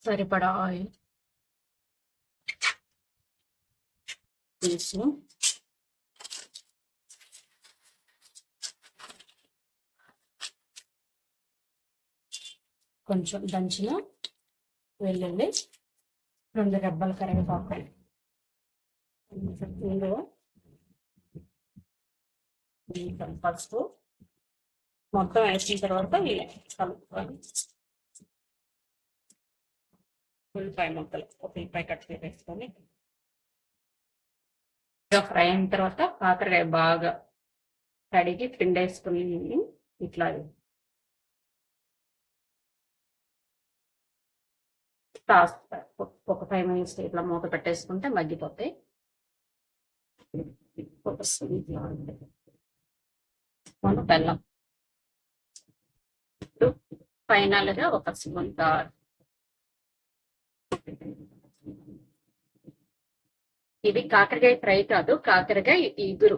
సరిపడా ఆయిల్ వేసి కొంచెం దంచిన వెల్లుల్లి, 2 రెబ్బల కరివేపాకు, ఇందులో పసుపు మొత్తం వేసిన తర్వాత కలుపుకొని ఉల్లిపాయ ముక్కలు, ఒక ఉల్లిపాయ కట్ వేసుకొని ఫ్రై అయిన తర్వాత కాకరకాయ బాగా కడిగి పిండేసుకుని ఇట్లా ఒక 5 minutes ఇట్లా మూత పెట్టేసుకుంటే మగ్గిపోతాయి. మన బెల్లం ఫైనల్గా ఒక స్పూన్ ఇది కాకరకాయ ఫ్రై కాదు, కాకరకాయ ఇగురు.